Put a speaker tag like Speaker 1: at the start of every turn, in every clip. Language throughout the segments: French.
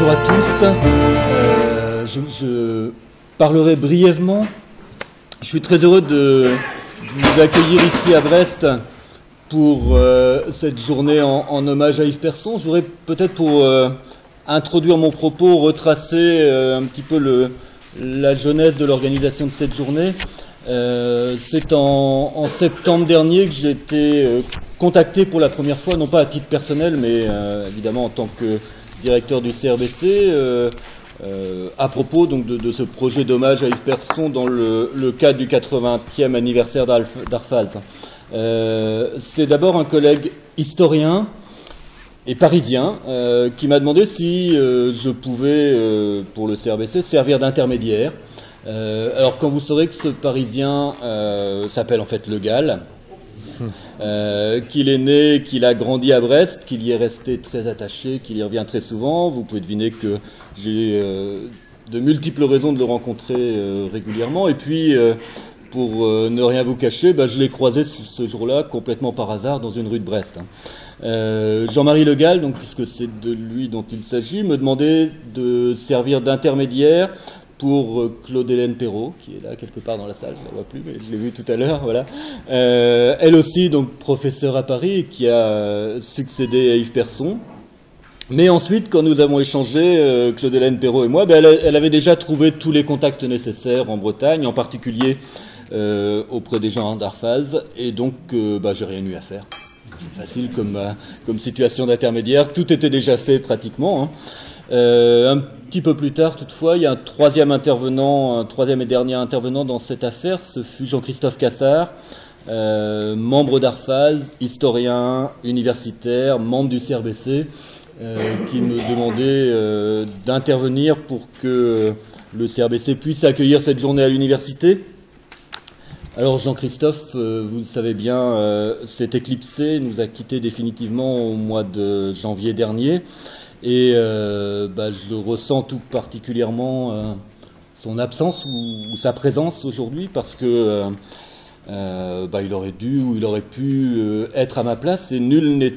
Speaker 1: bonjour à tous. Je parlerai brièvement. Je suis très heureux de vous accueillir ici à Brest pour cette journée en hommage à Yves Persson. Je voudrais peut-être pour introduire mon propos retracer un petit peu la genèse de l'organisation de cette journée. C'est en septembre dernier que j'ai été contacté pour la première fois, non pas à titre personnel, mais évidemment en tant que directeur du CRBC, à propos donc de ce projet d'hommage à Yves Persson dans le cadre du 80e anniversaire d'Arfaz. C'est d'abord un collègue historien et parisien qui m'a demandé si je pouvais, pour le CRBC, servir d'intermédiaire. Alors quand vous saurez que ce Parisien s'appelle en fait Le Gall, qu'il est né, qu'il a grandi à Brest, qu'il y est resté très attaché, qu'il y revient très souvent, vous pouvez deviner que j'ai de multiples raisons de le rencontrer régulièrement. Et puis, pour ne rien vous cacher, je l'ai croisé ce jour-là complètement par hasard dans une rue de Brest. Jean-Marie Le Gall, donc, puisque c'est de lui dont il s'agit, me demandait de servir d'intermédiaire pour Claude-Hélène Perrault, qui est là quelque part dans la salle, je ne la vois plus, mais je l'ai vue tout à l'heure, voilà. Elle aussi, donc professeure à Paris, qui a succédé à Yves Persson. Mais ensuite, quand nous avons échangé, Claude-Hélène Perrault et moi, elle avait déjà trouvé tous les contacts nécessaires en Bretagne, en particulier auprès des gens d'Arfaz, et donc j'ai rien eu à faire. C'est facile comme situation d'intermédiaire, tout était déjà fait pratiquement, hein. Un petit peu plus tard, toutefois, il y a un troisième et dernier intervenant dans cette affaire. Ce fut Jean-Christophe Cassard, membre d'Arfaz, historien, universitaire, membre du CRBC, qui me demandait d'intervenir pour que le CRBC puisse accueillir cette journée à l'université. Alors Jean-Christophe, vous le savez bien, s'est éclipsé, nous a quittés définitivement au mois de janvier dernier. Et je ressens tout particulièrement son absence ou sa présence aujourd'hui parce que il aurait dû ou il aurait pu être à ma place et nul mieux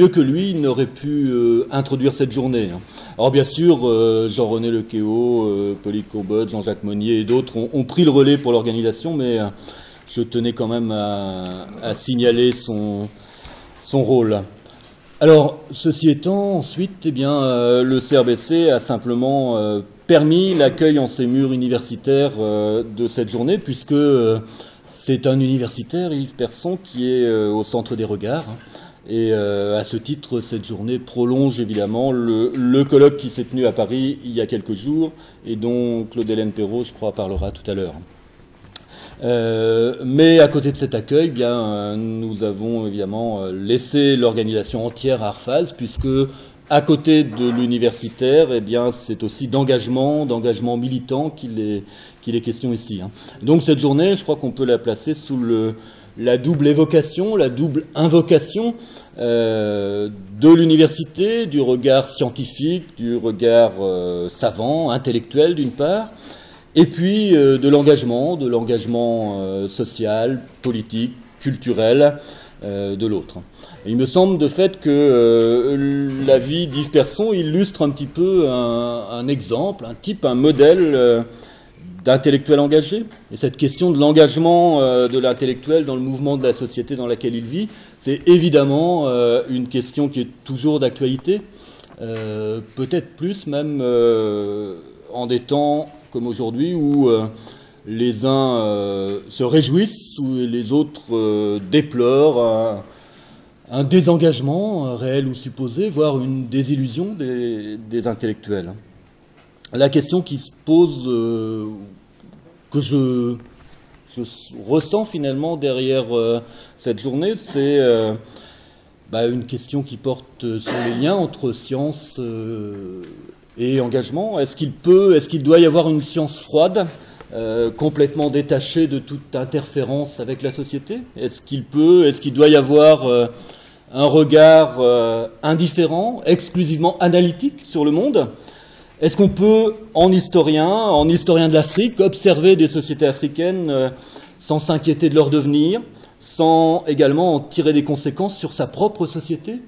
Speaker 1: que lui n'aurait pu introduire cette journée. Alors bien sûr, Jean-René Lequéot, Pauline Courbet, Jean-Jacques Monnier et d'autres ont pris le relais pour l'organisation, mais je tenais quand même à signaler son rôle. Alors, ceci étant, ensuite, le CRBC a simplement permis l'accueil en ses murs universitaires de cette journée, puisque c'est un universitaire, Yves Persson, qui est au centre des regards. Et à ce titre, cette journée prolonge évidemment le colloque qui s'est tenu à Paris il y a quelques jours, et dont Claude-Hélène Perrault, je crois, parlera tout à l'heure. Mais à côté de cet accueil, nous avons évidemment laissé l'organisation entière à Arfaz, puisque à côté de l'universitaire, c'est aussi d'engagement militant qu'il est question ici. Donc cette journée, je crois qu'on peut la placer sous la double évocation, la double invocation de l'université, du regard scientifique, du regard savant, intellectuel d'une part, et puis de l'engagement social, politique, culturel de l'autre. Il me semble de fait que la vie d'Yves Persson illustre un petit peu un exemple, un modèle d'intellectuel engagé. Et cette question de l'engagement de l'intellectuel dans le mouvement de la société dans laquelle il vit, c'est évidemment une question qui est toujours d'actualité, peut-être plus même en des temps comme aujourd'hui où les uns se réjouissent ou les autres déplorent un désengagement réel ou supposé, voire une désillusion des intellectuels. La question qui se pose, que je ressens finalement derrière cette journée, c'est une question qui porte sur les liens entre science et engagement. Est-ce qu'il doit y avoir une science froide, complètement détachée de toute interférence avec la société? Est-ce qu'il doit y avoir un regard indifférent, exclusivement analytique sur le monde? Est-ce qu'on peut, en historien de l'Afrique, observer des sociétés africaines sans s'inquiéter de leur devenir, sans également en tirer des conséquences sur sa propre société?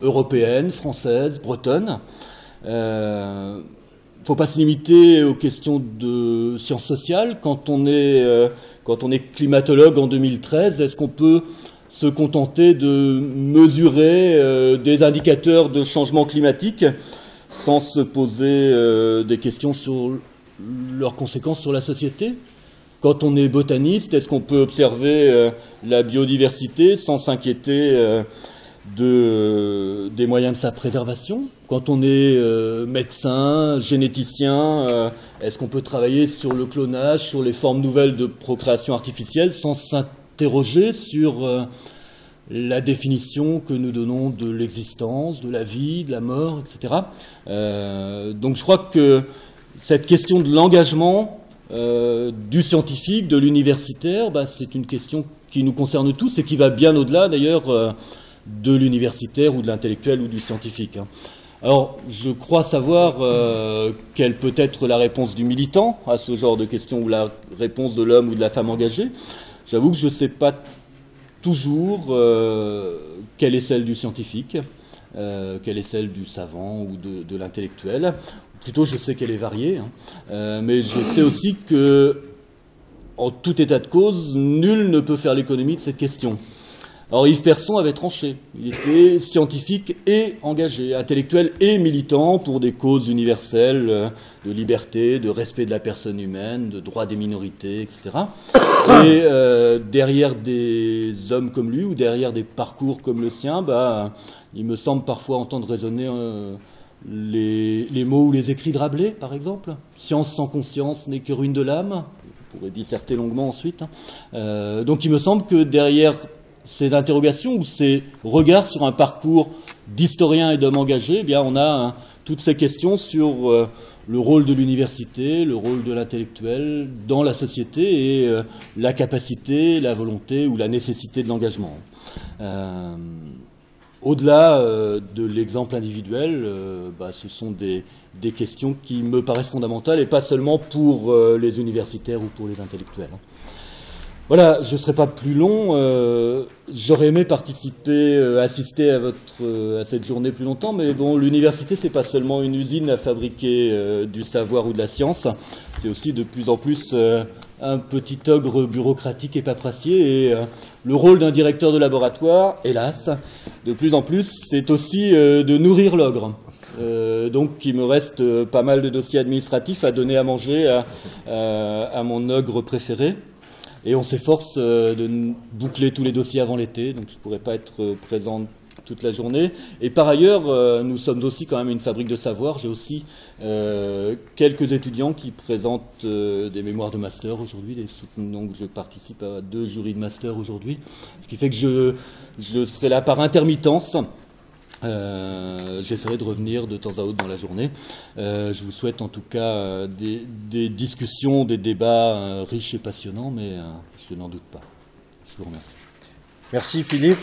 Speaker 1: européenne, française, bretonne. Il ne faut pas se limiter aux questions de sciences sociales. Quand on est climatologue en 2013, est-ce qu'on peut se contenter de mesurer des indicateurs de changement climatique sans se poser des questions sur leurs conséquences sur la société? Quand on est botaniste, est-ce qu'on peut observer la biodiversité sans s'inquiéter des moyens de sa préservation? Quand on est médecin, généticien, est-ce qu'on peut travailler sur le clonage, sur les formes nouvelles de procréation artificielle sans s'interroger sur la définition que nous donnons de l'existence, de la vie, de la mort, etc. Donc je crois que cette question de l'engagement du scientifique, de l'universitaire, c'est une question qui nous concerne tous et qui va bien au-delà d'ailleurs de l'universitaire ou de l'intellectuel ou du scientifique. Alors, je crois savoir quelle peut être la réponse du militant à ce genre de questions, ou la réponse de l'homme ou de la femme engagée. J'avoue que je ne sais pas toujours quelle est celle du scientifique, quelle est celle du savant ou de l'intellectuel. Plutôt, je sais qu'elle est variée, mais je sais aussi que, en tout état de cause, nul ne peut faire l'économie de cette question. Alors Yves Persson avait tranché. Il était scientifique et engagé, intellectuel et militant pour des causes universelles de liberté, de respect de la personne humaine, de droits des minorités, etc. Et derrière des hommes comme lui ou derrière des parcours comme le sien, il me semble parfois entendre résonner les mots ou les écrits de Rabelais, par exemple. Science sans conscience n'est que ruine de l'âme. On pourrait disserter longuement ensuite. Donc il me semble que derrière ces interrogations ou ces regards sur un parcours d'historien et d'homme engagé, on a toutes ces questions sur le rôle de l'université, le rôle de l'intellectuel dans la société et la capacité, la volonté ou la nécessité de l'engagement. Au-delà de l'exemple individuel, ce sont des questions qui me paraissent fondamentales et pas seulement pour les universitaires ou pour les intellectuels. Voilà, je ne serai pas plus long. J'aurais aimé participer, assister à cette journée plus longtemps, mais bon, l'université, c'est pas seulement une usine à fabriquer du savoir ou de la science. C'est aussi de plus en plus un petit ogre bureaucratique et paperassier. Et le rôle d'un directeur de laboratoire, hélas, de plus en plus, c'est aussi de nourrir l'ogre. Donc il me reste pas mal de dossiers administratifs à donner à manger à mon ogre préféré. Et on s'efforce de boucler tous les dossiers avant l'été, donc je ne pourrai pas être présent toute la journée. Et par ailleurs, nous sommes aussi quand même une fabrique de savoir. J'ai aussi quelques étudiants qui présentent des mémoires de master aujourd'hui, donc je participe à 2 jurys de master aujourd'hui, ce qui fait que je serai là par intermittence. J'essaierai de revenir de temps à autre dans la journée. Je vous souhaite en tout cas des discussions, des débats riches et passionnants, mais je n'en doute pas. Je vous remercie.
Speaker 2: Merci Philippe.